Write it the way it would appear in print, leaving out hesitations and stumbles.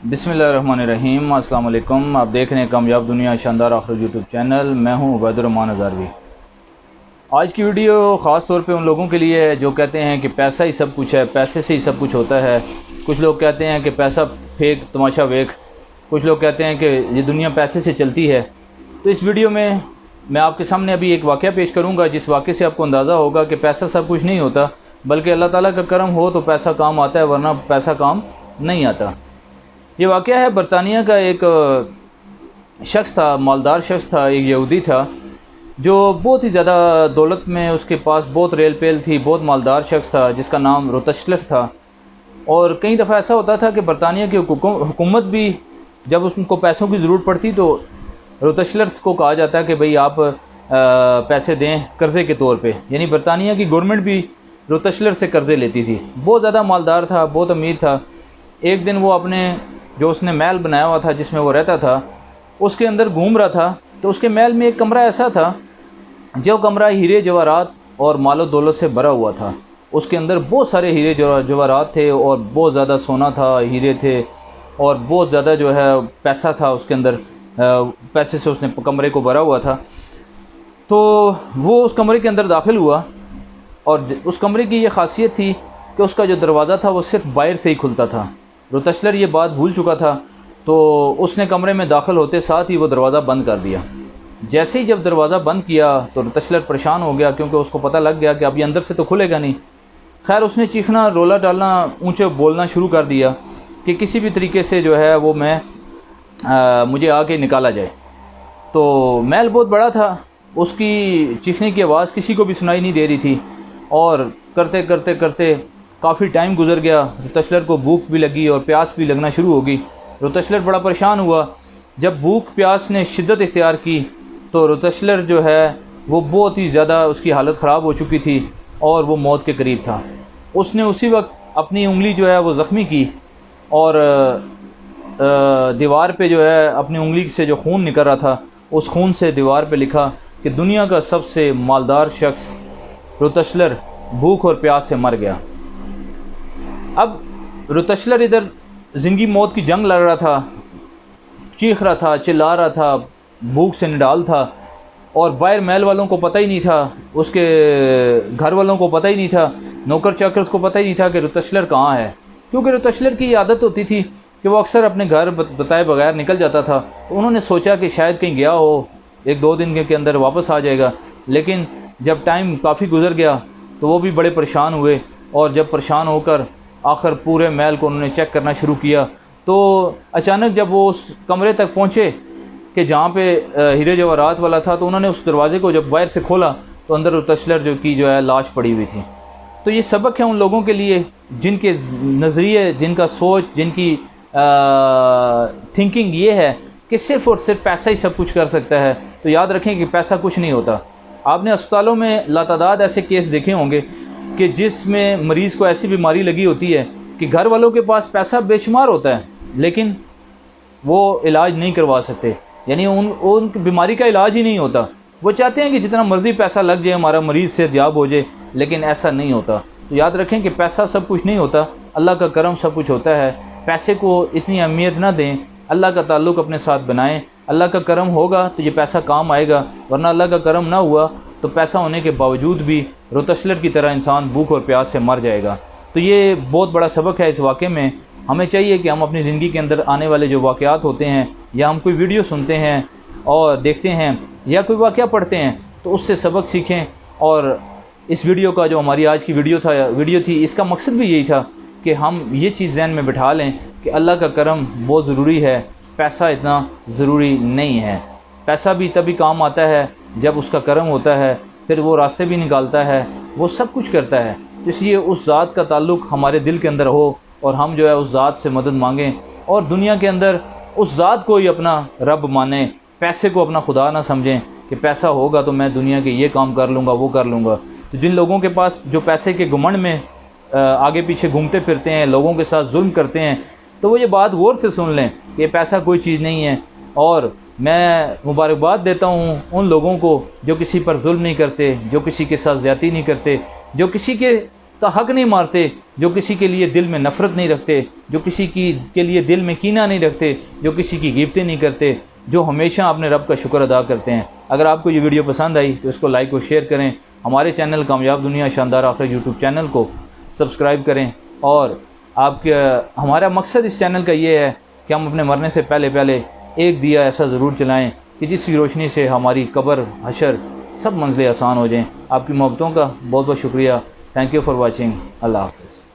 बिस्मिल्लाहिर्रहमानिर्रहीम। अस्सलाम वालेकुम। आप देख रहे हैं कामयाब दुनिया शानदार आखिर यूट्यूब चैनल। मैं हूं उबैदुर्रहमान अज़हरवी। आज की वीडियो ख़ास तौर पे उन लोगों के लिए है जो कहते हैं कि पैसा ही सब कुछ है, पैसे से ही सब कुछ होता है। कुछ लोग कहते हैं कि पैसा फेंक तमाशा वेख, कुछ लोग कहते हैं कि ये दुनिया पैसे से चलती है। तो इस वीडियो में मैं आपके सामने अभी एक वाक़या पेश करूँगा जिस वाक़े से आपको अंदाज़ा होगा कि पैसा सब कुछ नहीं होता, बल्कि अल्लाह ताला का करम हो तो पैसा काम आता है, वरना पैसा काम नहीं आता। ये वाक़या है बरतानिया का। एक शख्स था, मालदार शख्स था, एक यहूदी था जो बहुत ही ज़्यादा दौलत में, उसके पास बहुत रेल पेल थी, बहुत मालदार शख्स था जिसका नाम रोतशलर था। और कई दफ़ा ऐसा होता था कि बरतानिया की हुकूमत भी जब उसको पैसों की ज़रूरत पड़ती तो रोतशलर्स को कहा जाता है कि भाई आप पैसे दें कर्ज़े के तौर पे। यानी बरतानिया की गवर्नमेंट भी रोतशलर से कर्ज़े लेती थी। बहुत ज़्यादा मालदार था, बहुत अमीर था। एक दिन वो अपने जो उसने महल बनाया हुआ था जिसमें वो रहता था, उसके अंदर घूम रहा था। तो उसके महल में एक कमरा ऐसा था जो कमरा हीरे जवाहरात और मालो दौलत से भरा हुआ था। उसके अंदर बहुत सारे हीरे जवाहरात थे और बहुत ज़्यादा सोना था, हीरे थे और बहुत ज़्यादा जो है पैसा था उसके अंदर। पैसे से उसने कमरे को भरा हुआ था। तो वो उस कमरे के अंदर दाखिल हुआ और उस कमरे की ये ख़ासियत थी कि उसका जो दरवाज़ा था वो सिर्फ बाहर से ही खुलता था। रोतशलर ये बात भूल चुका था, तो उसने कमरे में दाखिल होते साथ ही वो दरवाज़ा बंद कर दिया। जैसे ही जब दरवाज़ा बंद किया तो रोतशलर परेशान हो गया, क्योंकि उसको पता लग गया कि अभी अंदर से तो खुलेगा नहीं। खैर उसने चीखना, रोला डालना, ऊँचे बोलना शुरू कर दिया कि किसी भी तरीके से जो है वो मुझे आके निकाला जाए। तो महल बहुत बड़ा था, उसकी चीखने की आवाज़ किसी को भी सुनाई नहीं दे रही थी। और करते करते करते काफ़ी टाइम गुजर गया। रोतशलर को भूख भी लगी और प्यास भी लगना शुरू हो गई। रोतशलर बड़ा परेशान हुआ। जब भूख प्यास ने शिद्दत इख्तियार की तो रोतशलर जो है वो बहुत ही ज़्यादा, उसकी हालत ख़राब हो चुकी थी और वो मौत के करीब था। उसने उसी वक्त अपनी उंगली जो है वो ज़ख्मी की और दीवार पे जो है अपनी उंगली से जो खून निकल रहा था, उस खून से दीवार पे लिखा कि दुनिया का सबसे मालदार शख्स रोतशलर भूख और प्यास से मर गया। अब रोतशलर इधर ज़िंदगी मौत की जंग लड़ रहा था, चीख रहा था, चिल्ला रहा था, भूख से निडाल था। और बाहर महल वालों को पता ही नहीं था, उसके घर वालों को पता ही नहीं था, नौकर चाकर्स को पता ही नहीं था कि रोतशलर कहाँ है। क्योंकि रोतशलर की आदत होती थी कि वो अक्सर अपने घर बताए बगैर निकल जाता था। तो उन्होंने सोचा कि शायद कहीं गया हो, एक दो दिन के अंदर वापस आ जाएगा। लेकिन जब टाइम काफ़ी गुजर गया तो वो भी बड़े परेशान हुए। और जब परेशान होकर आखिर पूरे महल को उन्होंने चेक करना शुरू किया तो अचानक जब वो उस कमरे तक पहुँचे कि जहाँ पे हीरे जवाहरात वाला था, तो उन्होंने उस दरवाज़े को जब बाहर से खोला तो अंदर रोतशलर जो है लाश पड़ी हुई थी। तो ये सबक है उन लोगों के लिए जिनके नज़रिए, जिनका सोच, जिनकी थिंकिंग ये है कि सिर्फ़ और सिर्फ पैसा ही सब कुछ कर सकता है। तो याद रखें कि पैसा कुछ नहीं होता। आपने अस्पतालों में लातादाद ऐसे केस देखे होंगे कि जिसमें मरीज़ को ऐसी बीमारी लगी होती है कि घर वालों के पास पैसा बेशुमार होता है लेकिन वो इलाज नहीं करवा सकते। यानी उन बीमारी का इलाज ही नहीं होता। वो चाहते हैं कि जितना मर्ज़ी पैसा लग जाए, हमारा मरीज़ सेहतयाब हो जाए, लेकिन ऐसा नहीं होता। तो याद रखें कि पैसा सब कुछ नहीं होता, अल्लाह का करम सब कुछ होता है। पैसे को इतनी अहमियत ना दें, अल्लाह का ताल्लुक़ अपने साथ बनाएं। अल्लाह का करम होगा तो ये पैसा काम आएगा, वरना अल्लाह का करम ना हुआ तो पैसा होने के बावजूद भी रोतशलर की तरह इंसान भूख और प्यास से मर जाएगा। तो ये बहुत बड़ा सबक है इस वाक़े में। हमें चाहिए कि हम अपनी ज़िंदगी के अंदर आने वाले जो वाक़यात होते हैं, या हम कोई वीडियो सुनते हैं और देखते हैं या कोई वाक़या पढ़ते हैं, तो उससे सबक सीखें। और इस वीडियो का जो हमारी आज की वीडियो थी, इसका मकसद भी यही था कि हम ये चीज़ ज़हन में बिठा लें कि अल्लाह का करम बहुत ज़रूरी है, पैसा इतना ज़रूरी नहीं है। पैसा भी तभी काम आता है जब उसका करम होता है, फिर वो रास्ते भी निकालता है, वो सब कुछ करता है। तो इसलिए उस ज़ात का ताल्लुक़ हमारे दिल के अंदर हो और हम जो है उस ज़ात से मदद मांगें और दुनिया के अंदर उस ज़ात को ही अपना रब माने, पैसे को अपना खुदा ना समझें कि पैसा होगा तो मैं दुनिया के ये काम कर लूँगा, वो कर लूँगा। तो जिन लोगों के पास जो पैसे के घमंड में आगे पीछे घूमते फिरते हैं, लोगों के साथ जुल्म करते हैं, तो वो ये बात गौर से सुन लें कि पैसा कोई चीज़ नहीं है। और मैं मुबारकबाद देता हूँ उन लोगों को जो किसी पर जुल्म नहीं करते, जो किसी के साथ ज़्यादती नहीं करते, जो किसी के का हक नहीं मारते, जो किसी के लिए दिल में नफ़रत नहीं रखते, जो किसी के लिए दिल में कीना नहीं रखते, जो किसी की गिफ्तें नहीं करते, जो हमेशा अपने रब का शुक्र अदा करते हैं। अगर आपको ये वीडियो पसंद आई तो इसको लाइक और शेयर करें। हमारे चैनल कामयाब दुनिया शानदार आखिरत यूट्यूब चैनल को सब्सक्राइब करें। और हमारा मकसद इस चैनल का ये है कि हम अपने मरने से पहले एक दिया ऐसा ज़रूर चलाएँ कि जिसकी रोशनी से हमारी कब्र, हशर सब मंजिलें आसान हो जाएँ। आपकी मोहब्बतों का बहुत बहुत शुक्रिया। Thank you for watching. अल्लाह हाफ़िज़।